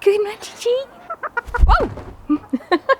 Good morning, Chi. Whoa!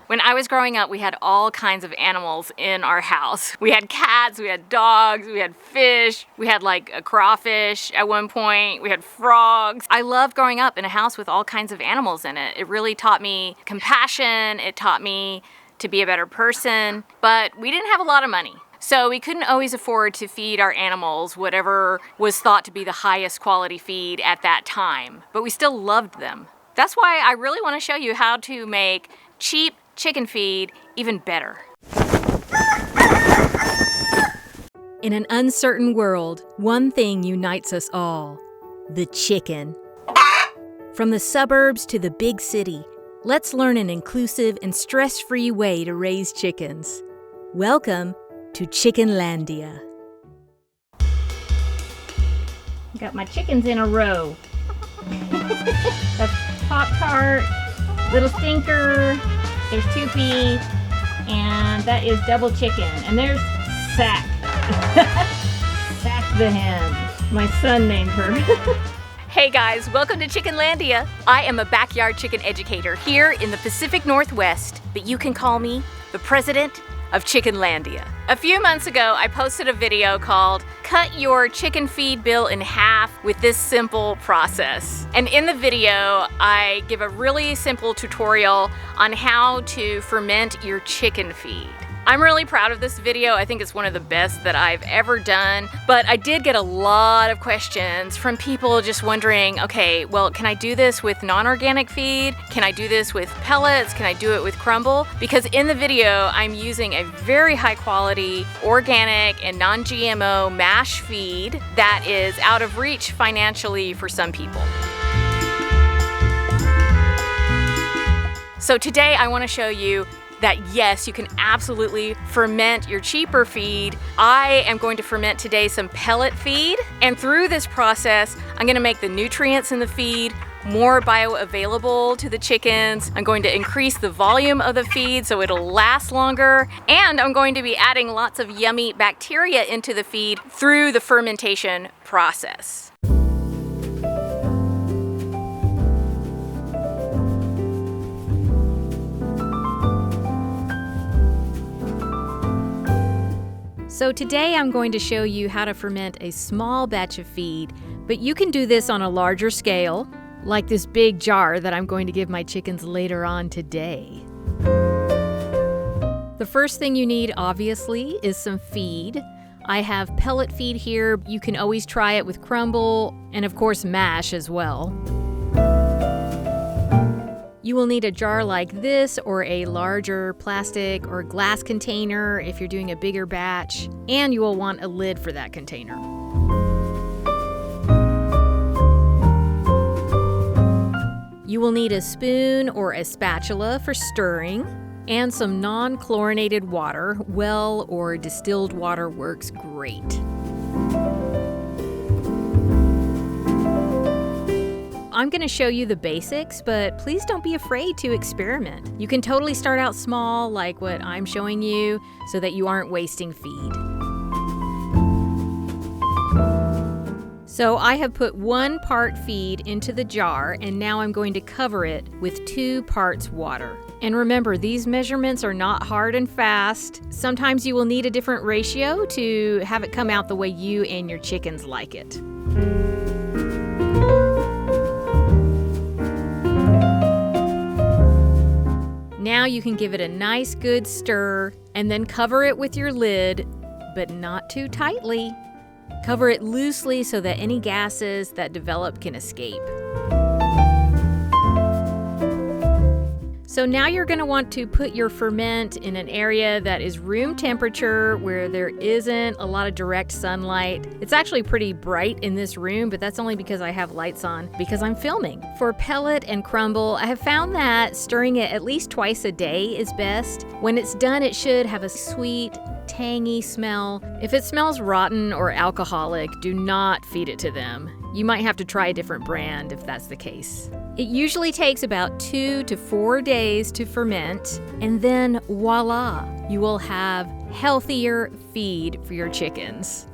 When I was growing up, we had all kinds of animals in our house. We had cats, we had dogs, we had fish, we had like a crawfish at one point, we had frogs. I loved growing up in a house with all kinds of animals in it. It really taught me compassion, it taught me to be a better person, but we didn't have a lot of money. So we couldn't always afford to feed our animals whatever was thought to be the highest quality feed at that time, but we still loved them. That's why I really want to show you how to make cheap chicken feed even better. In an uncertain world, one thing unites us all: the chicken. From the suburbs to the big city, let's learn an inclusive and stress-free way to raise chickens. Welcome to Chickenlandia. Got my chickens in a row. That's Pop-Tart, Little Stinker, there's Toopy, and that is Double Chicken. And there's Sack. Sack the hen. My son named her. Hey guys, welcome to Chickenlandia. I am a backyard chicken educator here in the Pacific Northwest, but you can call me the president of Chickenlandia. A few months ago, I posted a video called Cut Your Chicken Feed Bill in Half with This Simple Process. And in the video, I give a really simple tutorial on how to ferment your chicken feed. I'm really proud of this video. I think it's one of the best that I've ever done, but I did get a lot of questions from people just wondering, okay, well, can I do this with non-organic feed? Can I do this with pellets? Can I do it with crumble? Because in the video, I'm using a very high quality, organic and non-GMO mash feed that is out of reach financially for some people. So today I want to show you that yes, you can absolutely ferment your cheaper feed. I am going to ferment today some pellet feed, and through this process, I'm gonna make the nutrients in the feed more bioavailable to the chickens. I'm going to increase the volume of the feed so it'll last longer, and I'm going to be adding lots of yummy bacteria into the feed through the fermentation process. So today I'm going to show you how to ferment a small batch of feed, but you can do this on a larger scale, like this big jar that I'm going to give my chickens later on today. The first thing you need, obviously, is some feed. I have pellet feed here. You can always try it with crumble and of course mash as well. You will need a jar like this or a larger plastic or glass container if you're doing a bigger batch, and you will want a lid for that container. You will need a spoon or a spatula for stirring, and some non-chlorinated water. Well or distilled water works great. I'm going to show you the basics, but please don't be afraid to experiment. You can totally start out small, like what I'm showing you, so that you aren't wasting feed. So I have put 1 part feed into the jar, and now I'm going to cover it with 2 parts water. And remember, these measurements are not hard and fast. Sometimes you will need a different ratio to have it come out the way you and your chickens like it. Now you can give it a nice good stir and then cover it with your lid, but not too tightly. Cover it loosely so that any gases that develop can escape. So now you're going to want to put your ferment in an area that is room temperature where there isn't a lot of direct sunlight. It's actually pretty bright in this room, but that's only because I have lights on because I'm filming. For pellet and crumble, I have found that stirring it at least twice a day is best. When it's done, it should have a sweet, tangy smell. If it smells rotten or alcoholic, do not feed it to them. You might have to try a different brand if that's the case. It usually takes about 2 to 4 days to ferment, and then voila, you will have healthier feed for your chickens.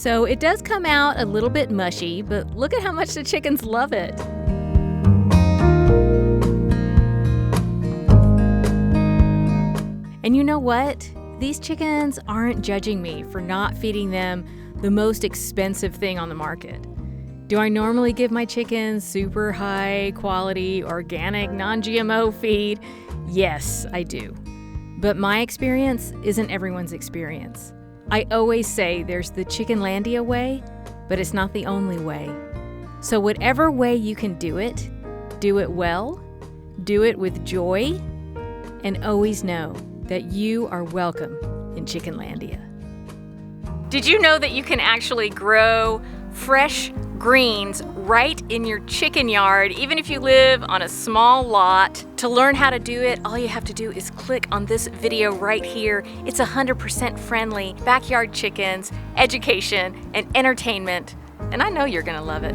So it does come out a little bit mushy, but look at how much the chickens love it. And you know what? These chickens aren't judging me for not feeding them the most expensive thing on the market. Do I normally give my chickens super high quality, organic, non-GMO feed? Yes, I do. But my experience isn't everyone's experience. I always say there's the Chickenlandia way, but it's not the only way. So whatever way you can do it well, do it with joy, and always know that you are welcome in Chickenlandia. Did you know that you can actually grow fresh greens right in your chicken yard, even if you live on a small lot? To learn how to do it, all you have to do is click on this video right here. It's 100% friendly, backyard chickens, education, and entertainment, and I know you're gonna love it.